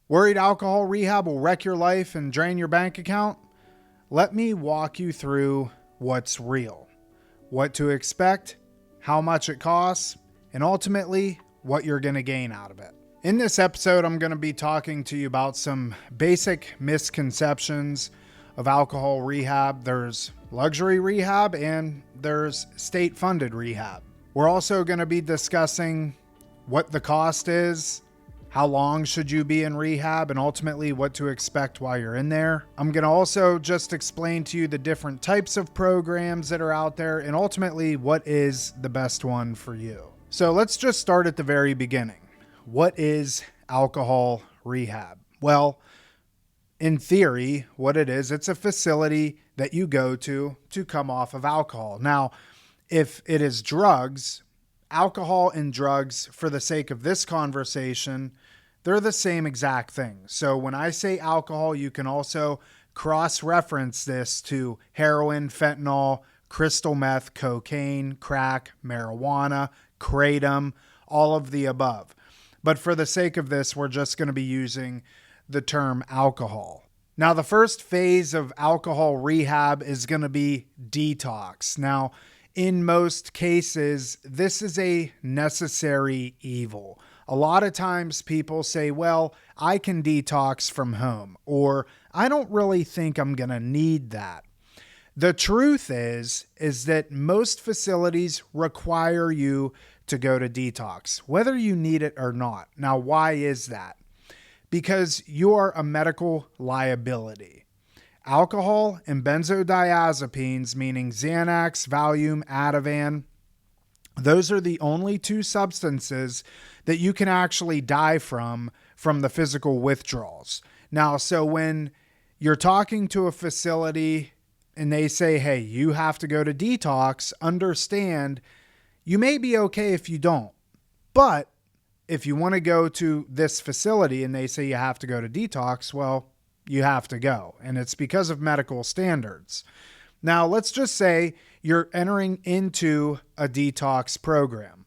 Worried alcohol rehab will wreck your life and drain your bank account? Let me walk you through what's real, what to expect, how much it costs, and ultimately what you're going to gain out of it. In this episode, I'm going to be talking to you about some basic misconceptions of alcohol rehab. There's luxury rehab and there's state-funded rehab. We're also going to be discussing what the cost is, how long should you be in rehab, and ultimately what to expect while you're in there. I'm going to also just explain to you the different types of programs that are out there and ultimately what is the best one for you. So let's just start at the very beginning. What is alcohol rehab? Well, in theory, what it is, it's a facility that you go to come off of alcohol. Now, if it is drugs, alcohol and drugs, for the sake of this conversation, they're the same exact thing. So when I say alcohol, you can also cross-reference this to heroin, fentanyl, crystal meth, cocaine, crack, marijuana, kratom, all of the above. But for the sake of this, we're just going to be using the term alcohol. Now, the first phase of alcohol rehab is going to be detox. Now, in most cases, this is a necessary evil. A lot of times people say, well, I can detox from home, or I don't really think I'm going to need that. The truth is that most facilities require you to go to detox, whether you need it or not. Now, why is that? Because you are a medical liability. Alcohol and benzodiazepines, meaning Xanax, Valium, Ativan, those are the only two substances that you can actually die from the physical withdrawals. Now, so when you're talking to a facility and they say, hey, you have to go to detox, understand you may be okay if you don't. But if you want to go to this facility and they say you have to go to detox, well, you have to go. And it's because of medical standards. Now, let's just say you're entering into a detox program.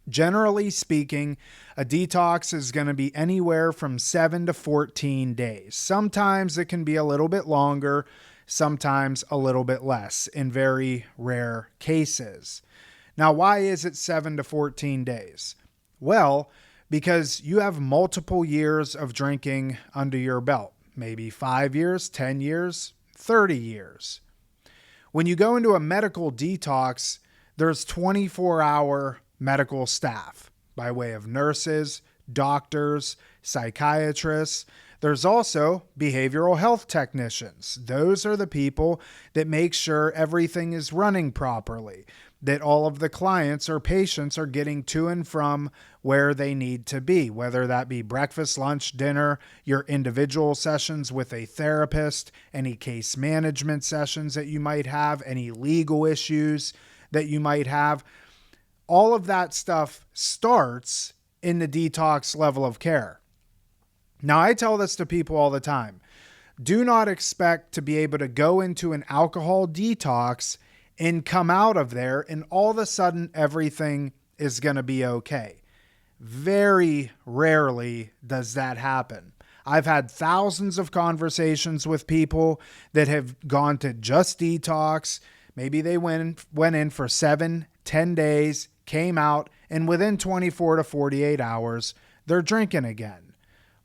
Generally speaking, a detox is going to be anywhere from 7 to 14 days. Sometimes it can be a little bit longer, sometimes a little bit less in very rare cases. Now, why is it 7 to 14 days? Well, because you have multiple years of drinking under your belt, maybe 5 years, 10 years, 30 years. When you go into a medical detox, there's 24-hour medical staff by way of nurses, doctors, psychiatrists. There's also behavioral health technicians. Those are the people that make sure everything is running properly, that all of the clients or patients are getting to and from where they need to be, whether that be breakfast, lunch, dinner, your individual sessions with a therapist, any case management sessions that you might have, any legal issues that you might have. All of that stuff starts in the detox level of care. Now, I tell this to people all the time. Do not expect to be able to go into an alcohol detox and come out of there and all of a sudden everything is going to be okay. Very rarely does that happen. I've had thousands of conversations with people that have gone to just detox. Maybe they went in for 7, 10 days, came out, and within 24 to 48 hours, they're drinking again.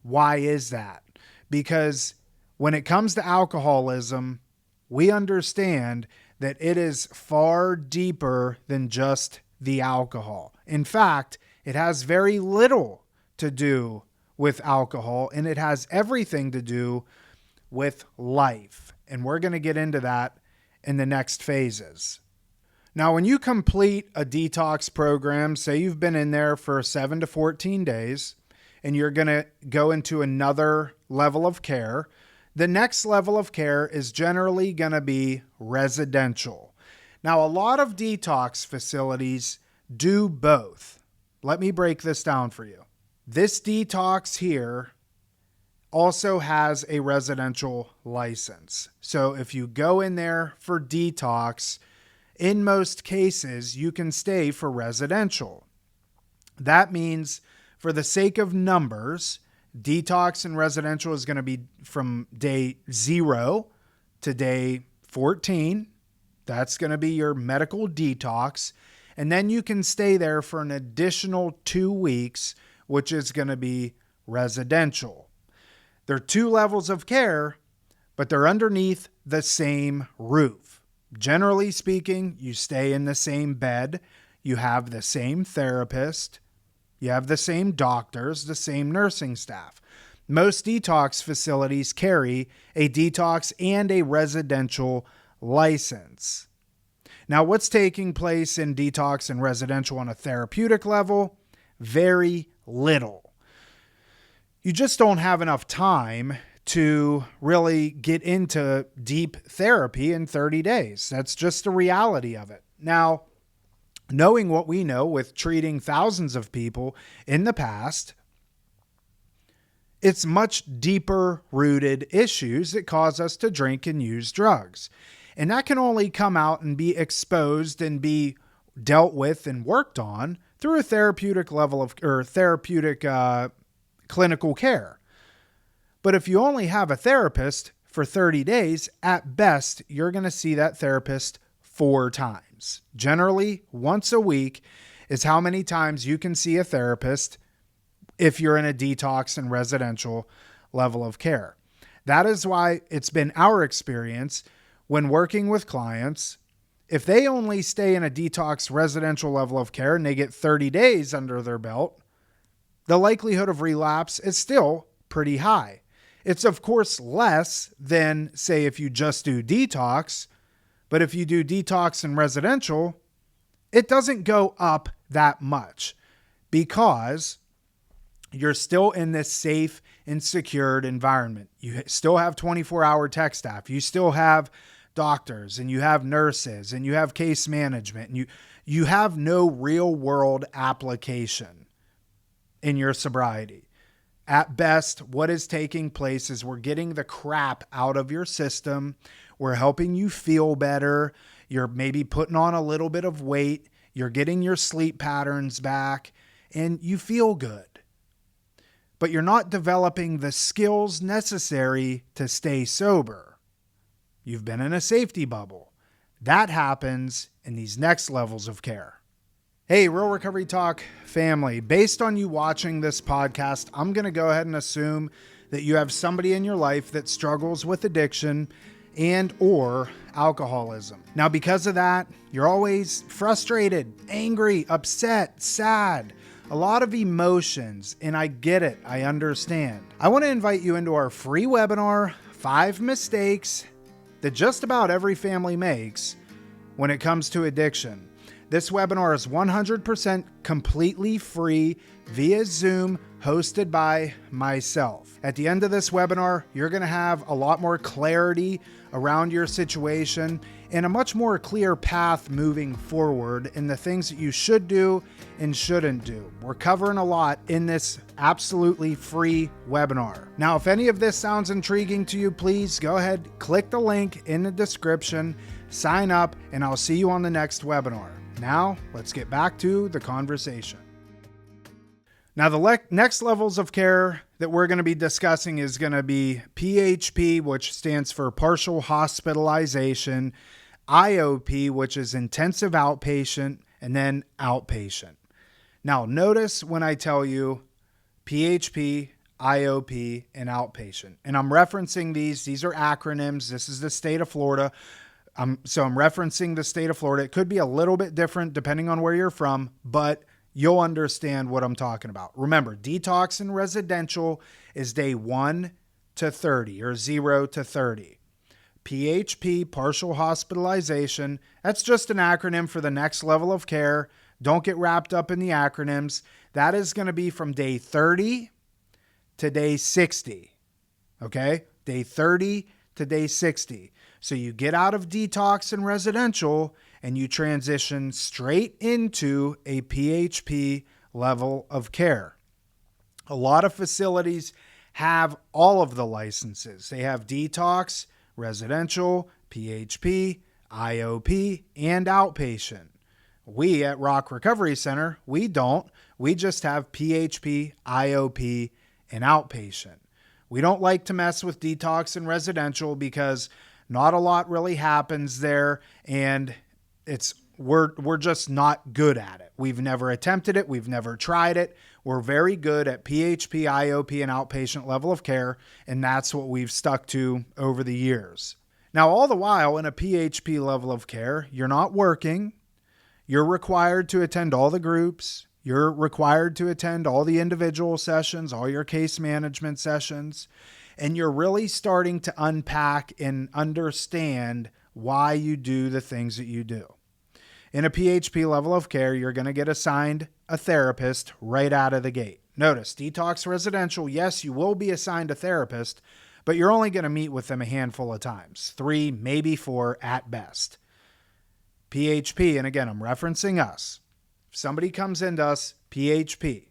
Why is that? Because when it comes to alcoholism, we understand that it is far deeper than just the alcohol. In fact, it has very little to do with alcohol, and it has everything to do with life. And we're going to get into that in the next phases. Now, when you complete a detox program, say you've been in there for 7 to 14 days, and you're going to go into another level of care, the next level of care is generally going to be residential. Now, a lot of detox facilities do both. Let me break this down for you. This detox here also has a residential license. So if you go in there for detox, in most cases, you can stay for residential. That means, for the sake of numbers, Detox and residential is going to be from day 0 to day 14. That's going to be your medical detox. And then you can stay there for an additional 2 weeks, which is going to be residential. There are 2 levels of care, but they're underneath the same roof. Generally speaking, you stay in the same bed, you have the same therapist, you have the same doctors, the same nursing staff. Most detox facilities carry a detox and a residential license. Now, what's taking place in detox and residential on a therapeutic level? Very little. You just don't have enough time to really get into deep therapy in 30 days. That's just the reality of it. Now, knowing what we know with treating thousands of people in the past, it's much deeper rooted issues that cause us to drink and use drugs. And that can only come out and be exposed and be dealt with and worked on through a therapeutic level of, or therapeutic clinical care. But if you only have a therapist for 30 days, at best, you're going to see that therapist 4 times. Generally, once a week is how many times you can see a therapist if you're in a detox and residential level of care. That is why it's been our experience when working with clients, if they only stay in a detox residential level of care and they get 30 days under their belt, the likelihood of relapse is still pretty high. It's of course less than, say, if you just do detox, but if you do detox and residential, it doesn't go up that much because you're still in this safe and secured environment. You still have 24-hour tech staff. You still have doctors and you have nurses and you have case management and you have no real world application in your sobriety. At best, what is taking place is we're getting the crap out of your system. We're helping you feel better. You're maybe putting on a little bit of weight. You're getting your sleep patterns back and you feel good. But you're not developing the skills necessary to stay sober. You've been in a safety bubble. That happens in these next levels of care. Hey, Real Recovery Talk family, based on you watching this podcast, I'm going to go ahead and assume that you have somebody in your life that struggles with addiction and or alcoholism. Now, because of that, you're always frustrated, angry, upset, sad, a lot of emotions, and I get it. I understand. I want to invite you into our free webinar, 5 mistakes that just about every family makes when it comes to addiction. This webinar is 100% completely free via Zoom, hosted by myself. At the end of this webinar, you're going to have a lot more clarity around your situation and a much more clear path moving forward in the things that you should do and shouldn't do. We're covering a lot in this absolutely free webinar. Now, if any of this sounds intriguing to you, please go ahead, click the link in the description, sign up, and I'll see you on the next webinar. Now, let's get back to the conversation. Now, the next levels of care that we're going to be discussing is going to be PHP, which stands for partial hospitalization, IOP, which is intensive outpatient, and then outpatient. Now, notice when I tell you PHP, IOP, and outpatient, and I'm referencing these are acronyms. This is the state of Florida. So I'm referencing the state of Florida. It could be a little bit different depending on where you're from, but you'll understand what I'm talking about. Remember, detox and residential is day 1 to 30 or 0 to 30. PHP, partial hospitalization, that's just an acronym for the next level of care. Don't get wrapped up in the acronyms. That is going to be from day 30 to day 60. Okay? Day 30 to day 60. So you get out of detox and residential and you transition straight into a PHP level of care. A lot of facilities have all of the licenses. They have detox, residential, PHP, IOP, and outpatient. We at Rock Recovery Center, we don't. We just have PHP, IOP, and outpatient. We don't like to mess with detox and residential because not a lot really happens there, and we're just not good at it. We've never attempted it. We've never tried it. We're very good at PHP, IOP, and outpatient level of care, and that's what we've stuck to over the years. Now, all the while in a PHP level of care, you're not working. You're required to attend all the groups. You're required to attend all the individual sessions, all your case management sessions, and you're really starting to unpack and understand why you do the things that you do. In a PHP level of care, you're going to get assigned a therapist right out of the gate. Notice, detox residential, yes, you will be assigned a therapist, but you're only going to meet with them a handful of times, 3, maybe 4 at best. PHP, and again, I'm referencing us. If somebody comes into us, PHP,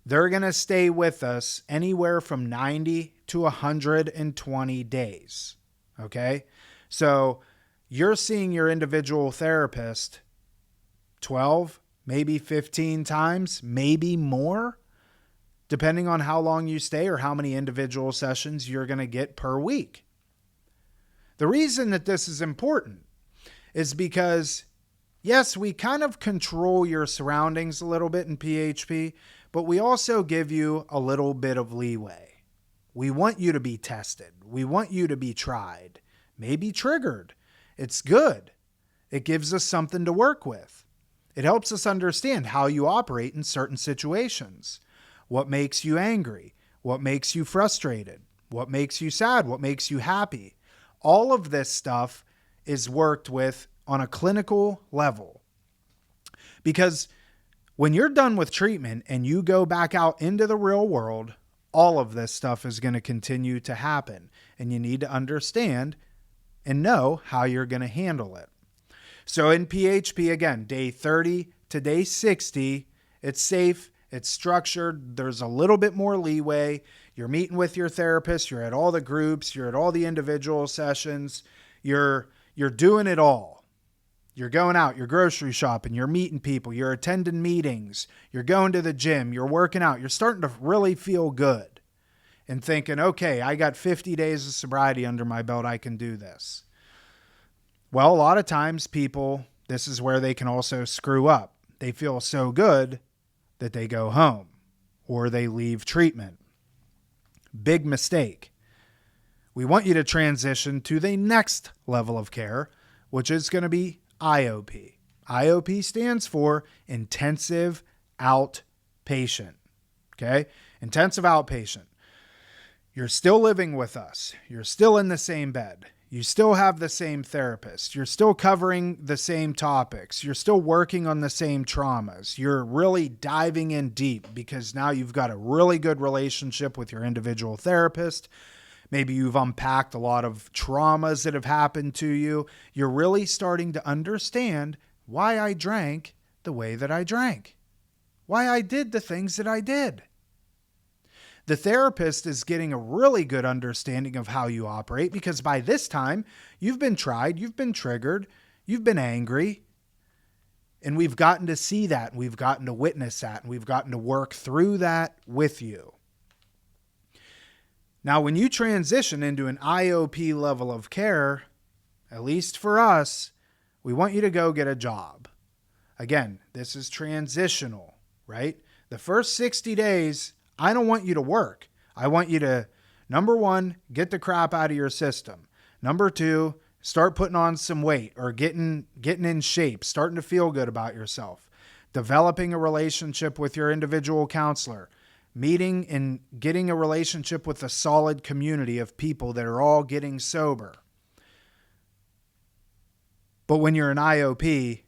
they're going to stay with us anywhere from 90 to 120 days. Okay? So you're seeing your individual therapist 12, maybe 15 times, maybe more, depending on how long you stay or how many individual sessions you're going to get per week. The reason that this is important is because, yes, we kind of control your surroundings a little bit in PHP, but we also give you a little bit of leeway. We want you to be tested. We want you to be tried, maybe triggered. It's good. It gives us something to work with. It helps us understand how you operate in certain situations. What makes you angry? What makes you frustrated? What makes you sad? What makes you happy? All of this stuff is worked with on a clinical level. Because when you're done with treatment and you go back out into the real world, all of this stuff is going to continue to happen. And you need to understand and know how you're going to handle it. So in PHP, again, day 30 to day 60, it's safe, it's structured, there's a little bit more leeway. You're meeting with your therapist, you're at all the groups, you're at all the individual sessions, you're doing it all. You're going out, you're grocery shopping, you're meeting people, you're attending meetings, you're going to the gym, you're working out, you're starting to really feel good and thinking, okay, I got 50 days of sobriety under my belt, I can do this. Well, a lot of times people, this is where they can also screw up. They feel so good that they go home or they leave treatment. Big mistake. We want you to transition to the next level of care, which is going to be IOP. IOP stands for intensive outpatient. Okay? Intensive outpatient. You're still living with us. You're still in the same bed. You still have the same therapist. You're still covering the same topics. You're still working on the same traumas. You're really diving in deep because now you've got a really good relationship with your individual therapist. Maybe you've unpacked a lot of traumas that have happened to you. You're really starting to understand why I drank the way that I drank, why I did the things that I did. The therapist is getting a really good understanding of how you operate because by this time, you've been tried, you've been triggered, you've been angry, and we've gotten to see that, and we've gotten to witness that, and we've gotten to work through that with you. Now, when you transition into an IOP level of care, at least for us, we want you to go get a job. Again, this is transitional, right? The first 60 days, I don't want you to work. I want you to, number one, get the crap out of your system. Number two, start putting on some weight or getting in shape, starting to feel good about yourself. Developing a relationship with your individual counselor. Meeting and getting a relationship with a solid community of people that are all getting sober. But when you're an IOP,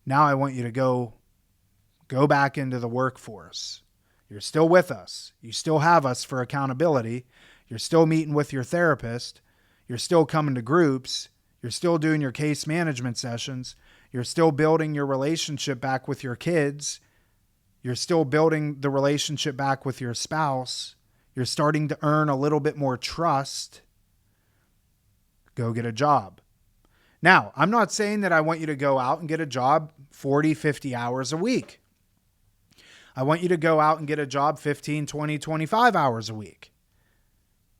now I want you to go back into the workforce. You're still with us. You still have us for accountability. You're still meeting with your therapist. You're still coming to groups. You're still doing your case management sessions. You're still building your relationship back with your kids. You're still building the relationship back with your spouse. You're starting to earn a little bit more trust. Go get a job. Now, I'm not saying that I want you to go out and get a job 40, 50 hours a week. I want you to go out and get a job 15, 20, 25 hours a week.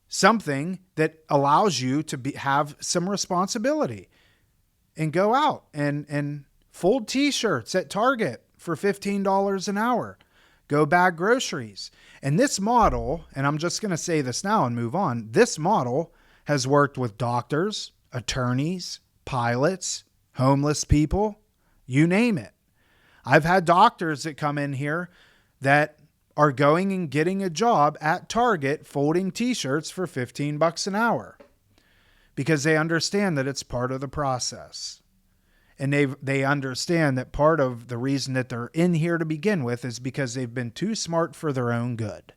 Something that allows you to have some responsibility and go out and fold t-shirts at Target for $15 an hour. Go bag groceries. And this model, and I'm just going to say this now and move on, this model has worked with doctors, attorneys, pilots, homeless people, you name it. I've had doctors that come in here that are going and getting a job at Target folding t-shirts for $15 an hour because they understand that it's part of the process. And they understand that part of the reason that they're in here to begin with is because they've been too smart for their own good.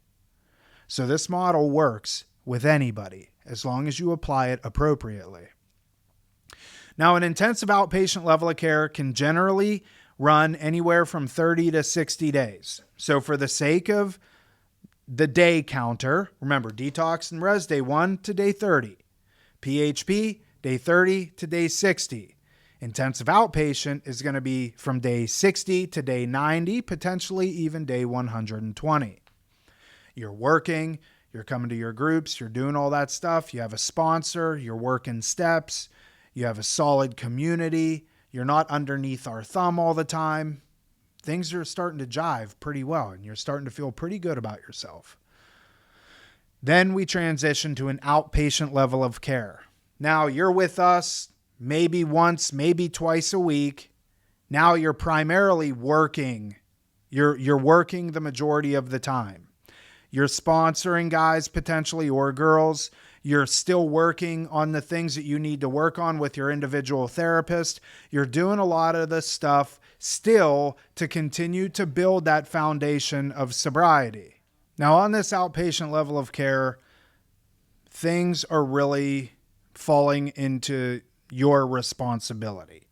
So this model works with anybody as long as you apply it appropriately. Now, an intensive outpatient level of care can generally run anywhere from 30 to 60 days. So for the sake of the day counter, remember detox and res day 1 to day 30, PHP day 30 to day 60. Intensive outpatient is going to be from day 60 to day 90, potentially even day 120. You're working, you're coming to your groups, you're doing all that stuff. You have a sponsor, you're working steps, you have a solid community, you're not underneath our thumb all the time. Things are starting to jive pretty well, and you're starting to feel pretty good about yourself. Then we transition to an outpatient level of care. Now you're with us maybe once, maybe twice a week. Now you're primarily working. You're working the majority of the time. You're sponsoring guys potentially or girls. You're still working on the things that you need to work on with your individual therapist. You're doing a lot of this stuff still to continue to build that foundation of sobriety. Now, on this outpatient level of care, things are really falling into your responsibility.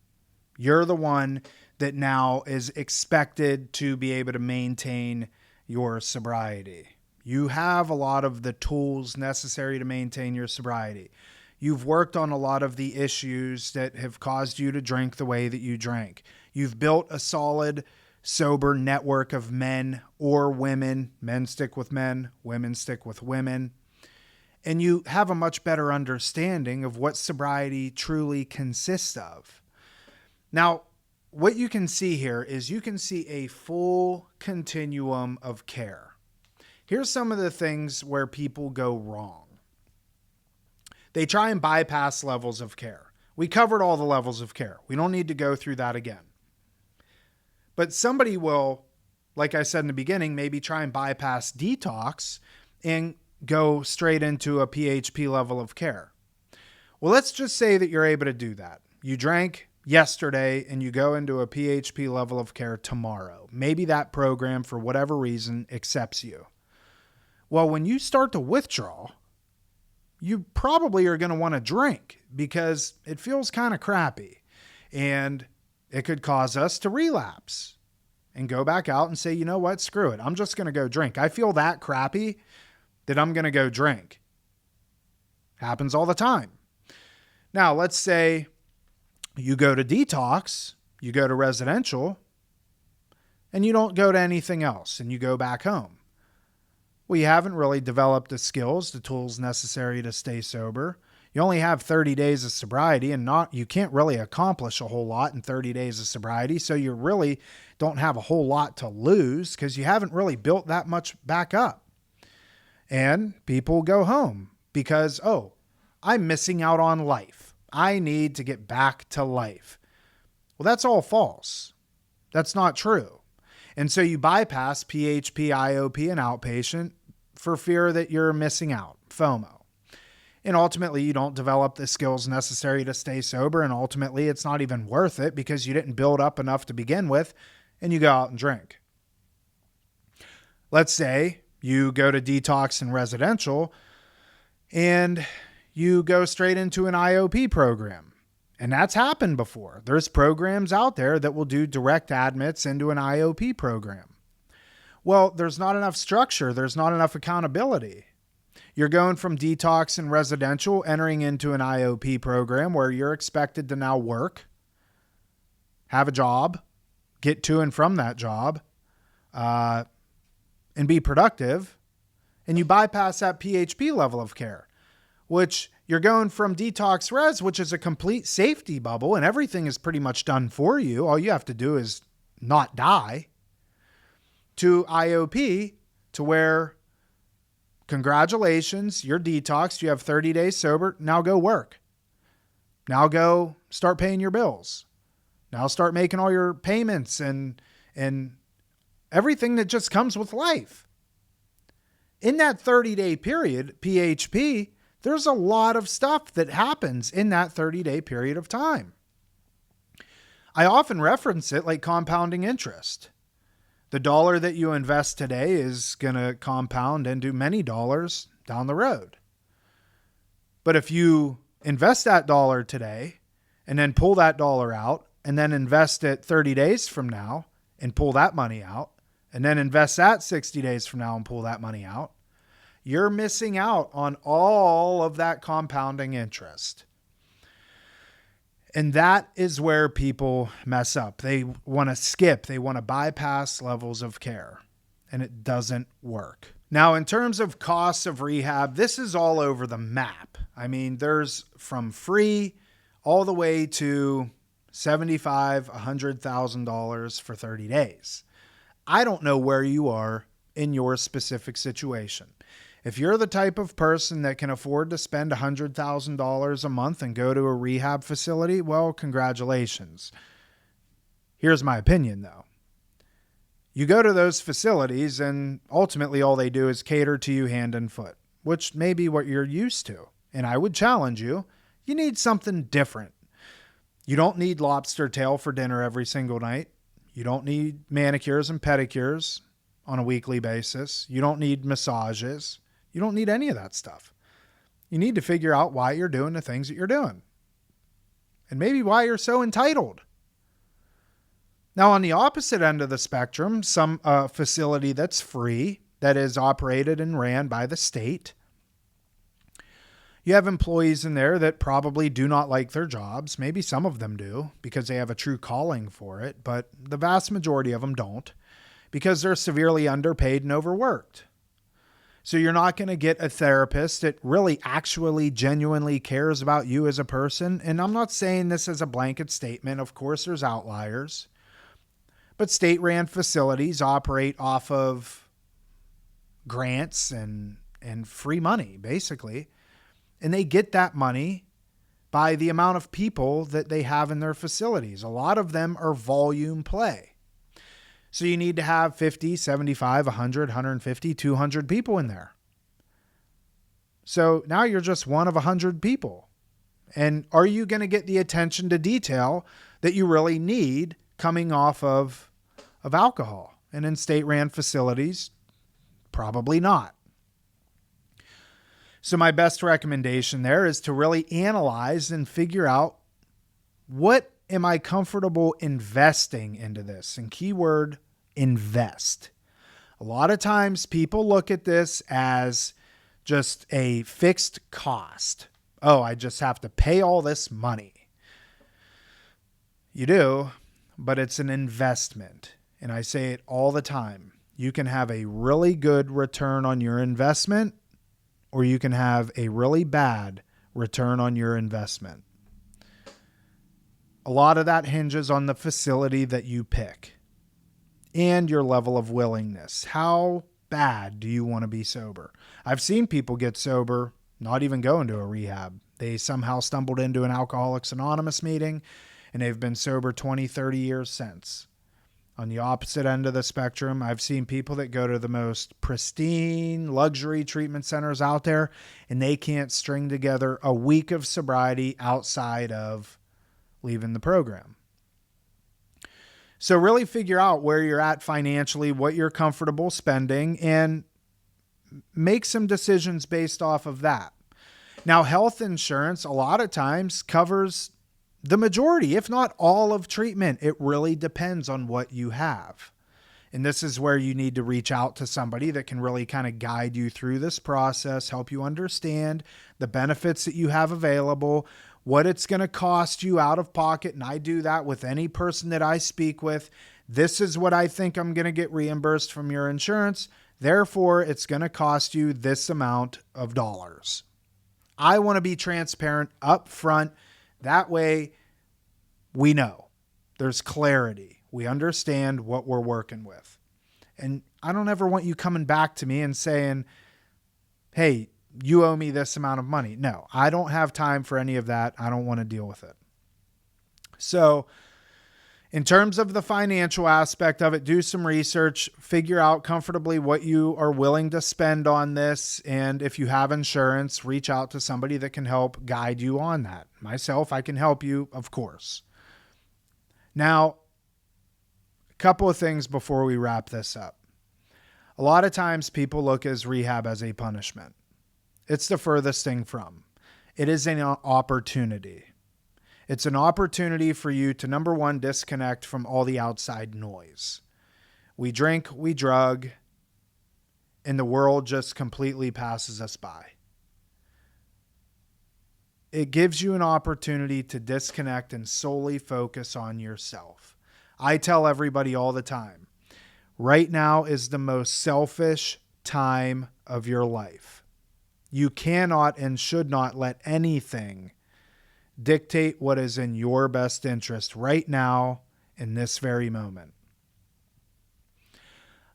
You're the one that now is expected to be able to maintain your sobriety. You have a lot of the tools necessary to maintain your sobriety. You've worked on a lot of the issues that have caused you to drink the way that you drank. You've built a solid, sober network of men or women. Men stick with men, women stick with women. And you have a much better understanding of what sobriety truly consists of. Now, what you can see here is you can see a full continuum of care. Here's some of the things where people go wrong. They try and bypass levels of care. We covered all the levels of care. We don't need to go through that again. But somebody will, like I said in the beginning, maybe try and bypass detox and go straight into a PHP level of care. Well, let's just say that you're able to do that. You drank yesterday and you go into a PHP level of care tomorrow. Maybe that program, for whatever reason, accepts you. Well, when you start to withdraw, you probably are going to want to drink because it feels kind of crappy and it could cause us to relapse and go back out and say, you know what, screw it. I'm just going to go drink. I feel that crappy that I'm going to go drink. Happens all the time. Now, let's say you go to detox, you go to residential, and you don't go to anything else, and you go back home. Well, you haven't really developed the skills, the tools necessary to stay sober. You only have 30 days of sobriety, and you can't really accomplish a whole lot in 30 days of sobriety, so you really don't have a whole lot to lose because you haven't really built that much back up. And people go home because, oh, I'm missing out on life. I need to get back to life. Well, that's all false. That's not true. And so you bypass PHP, IOP, and outpatient for fear that you're missing out, FOMO. And ultimately, you don't develop the skills necessary to stay sober. And ultimately, it's not even worth it because you didn't build up enough to begin with, and you go out and drink. Let's say you go to detox and residential and you go straight into an IOP program. And that's happened before. There's programs out there that will do direct admits into an IOP program. Well, there's not enough structure. There's not enough accountability. You're going from detox and residential, entering into an IOP program where you're expected to now work, have a job, get to and from that job, and be productive, and you bypass that PHP level of care, which you're going from detox res, which is a complete safety bubble and everything is pretty much done for you. All you have to do is not die, to IOP, to where congratulations, you're detoxed. You have 30 days sober. Now go work. Now go start paying your bills. Now start making all your payments and everything that just comes with life. In that 30-day period, PHP, there's a lot of stuff that happens in that 30-day period of time. I often reference it like compounding interest. The dollar that you invest today is going to compound into many dollars down the road. But if you invest that dollar today and then pull that dollar out and then invest it 30 days from now and pull that money out and then invest that 60 days from now and pull that money out, you're missing out on all of that compounding interest. And that is where people mess up. They want to skip, they want to bypass levels of care, and it doesn't work. Now, in terms of costs of rehab, this is all over the map. I mean, there's from free all the way to $75,000, $100,000 for 30 days. I don't know where you are in your specific situation. If you're the type of person that can afford to spend $100,000 a month and go to a rehab facility, well, congratulations. Here's my opinion, though. You go to those facilities and ultimately all they do is cater to you hand and foot, which may be what you're used to. And I would challenge you, you need something different. You don't need lobster tail for dinner every single night. You don't need manicures and pedicures on a weekly basis. You don't need massages. You don't need any of that stuff. You need to figure out why you're doing the things that you're doing. And maybe why you're so entitled. Now, on the opposite end of the spectrum, some facility that's free, that is operated and ran by the state. You have employees in there that probably do not like their jobs. Maybe some of them do because they have a true calling for it, but the vast majority of them don't because they're severely underpaid and overworked. So you're not going to get a therapist that really actually genuinely cares about you as a person. And I'm not saying this as a blanket statement. Of course, there's outliers. But state-ran facilities operate off of grants and free money, basically. And they get that money by the amount of people that they have in their facilities. A lot of them are volume play. So you need to have 50, 75, 100, 150, 200 people in there. So now you're just one of 100 people. And are you going to get the attention to detail that you really need coming off of alcohol? And in state-ran facilities, probably not. So my best recommendation there is to really analyze and figure out, what am I comfortable investing into this? And keyword, invest. A lot of times people look at this as just a fixed cost. Oh, I just have to pay all this money. You do, but it's an investment. And I say it all the time. You can have a really good return on your investment, or you can have a really bad return on your investment. A lot of that hinges on the facility that you pick and your level of willingness. How bad do you want to be sober? I've seen people get sober, not even going to a rehab. They somehow stumbled into an Alcoholics Anonymous meeting and they've been sober 20, 30 years since. On the opposite end of the spectrum, I've seen people that go to the most pristine luxury treatment centers out there and they can't string together a week of sobriety outside of leaving the program. So really figure out where you're at financially, what you're comfortable spending, and make some decisions based off of that. Now, health insurance a lot of times covers the majority, if not all, of treatment. It really depends on what you have. And this is where you need to reach out to somebody that can really kind of guide you through this process, help you understand the benefits that you have available, what it's going to cost you out of pocket. And I do that with any person that I speak with. This is what I think I'm going to get reimbursed from your insurance. Therefore, it's going to cost you this amount of dollars. I want to be transparent up front. That way we know there's clarity. We understand what we're working with. And I don't ever want you coming back to me and saying, hey, you owe me this amount of money. No, I don't have time for any of that. I don't want to deal with it. So in terms of the financial aspect of it, do some research, figure out comfortably what you are willing to spend on this. And if you have insurance, reach out to somebody that can help guide you on that. Myself, I can help you, of course. Now, a couple of things before we wrap this up. A lot of times people look at rehab as a punishment. It's the furthest thing from. It is an opportunity. It's an opportunity for you to, number one, disconnect from all the outside noise. We drink, we drug, and the world just completely passes us by. It gives you an opportunity to disconnect and solely focus on yourself. I tell everybody all the time, right now is the most selfish time of your life. You cannot and should not let anything dictate what is in your best interest right now in this very moment.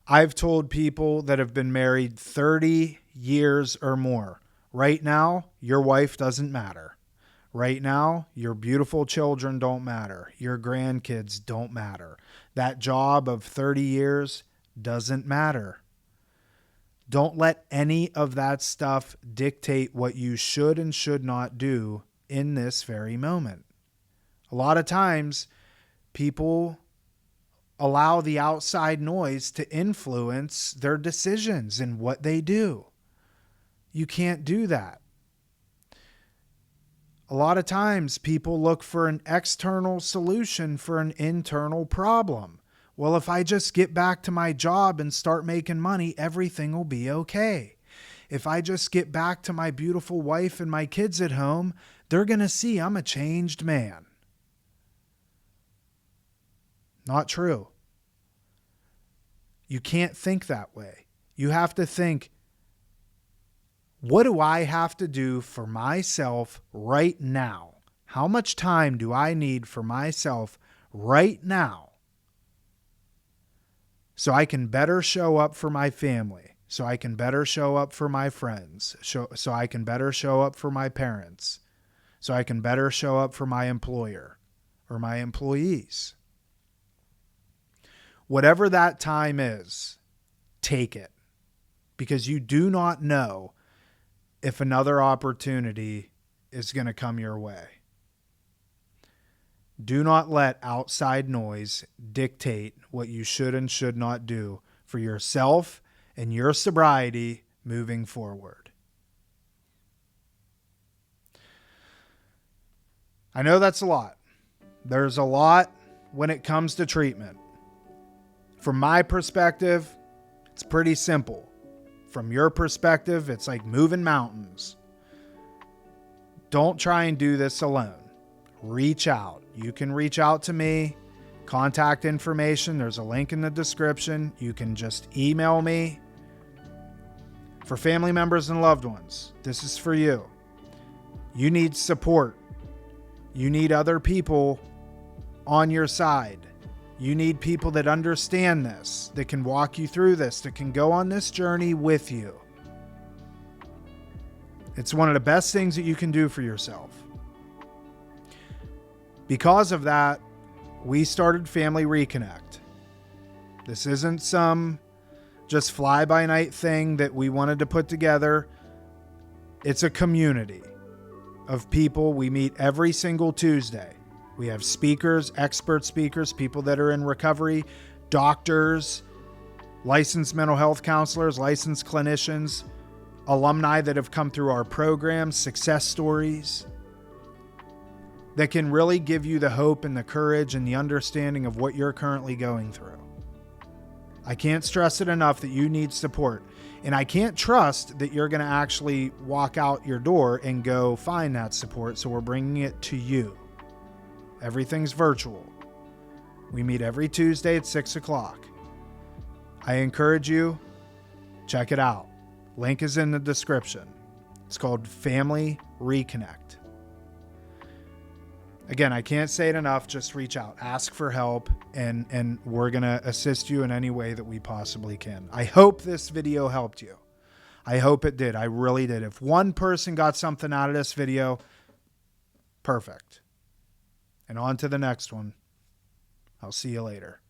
I've told people that have been married 30 years or more, right now, your wife doesn't matter. Right now, your beautiful children don't matter. Your grandkids don't matter. That job of 30 years doesn't matter. Don't let any of that stuff dictate what you should and should not do in this very moment. A lot of times, people allow the outside noise to influence their decisions and what they do. You can't do that. A lot of times, people look for an external solution for an internal problem. Well, if I just get back to my job and start making money, everything will be okay. If I just get back to my beautiful wife and my kids at home, they're going to see I'm a changed man. Not true. You can't think that way. You have to think, what do I have to do for myself right now? How much time do I need for myself right now so I can better show up for my family, so I can better show up for my friends, so I can better show up for my parents, so I can better show up for my employer or my employees? Whatever that time is, take it, because you do not know if another opportunity is going to come your way. Do not let outside noise dictate what you should and should not do for yourself and your sobriety moving forward. I know that's a lot. There's a lot when it comes to treatment. From my perspective, it's pretty simple. From your perspective, it's like moving mountains. Don't try and do this alone. Reach out. You can reach out to me. Contact information, there's a link in the description. You can just email me. For family members and loved ones, this is for you. You need support. You need other people on your side. You need people that understand this, that can walk you through this, that can go on this journey with you. It's one of the best things that you can do for yourself. Because of that, we started Family Reconnect. This isn't some just fly-by-night thing that we wanted to put together. It's a community of people. We meet every single Tuesday. We have speakers, expert speakers, people that are in recovery, doctors, licensed mental health counselors, licensed clinicians, alumni that have come through our program, success stories that can really give you the hope and the courage and the understanding of what you're currently going through. I can't stress it enough that you need support. And I can't trust that you're going to actually walk out your door and go find that support. So we're bringing it to you. Everything's virtual. We meet every Tuesday at 6 o'clock. I encourage you Check it out. Link is in the description. It's called Family Reconnect. Again, I can't say it enough. Just reach out, ask for help, and we're going to assist you in any way that we possibly can. I hope this video helped you. I hope it did. I really did. If one person got something out of this video, perfect. And on to the next one. I'll see you later.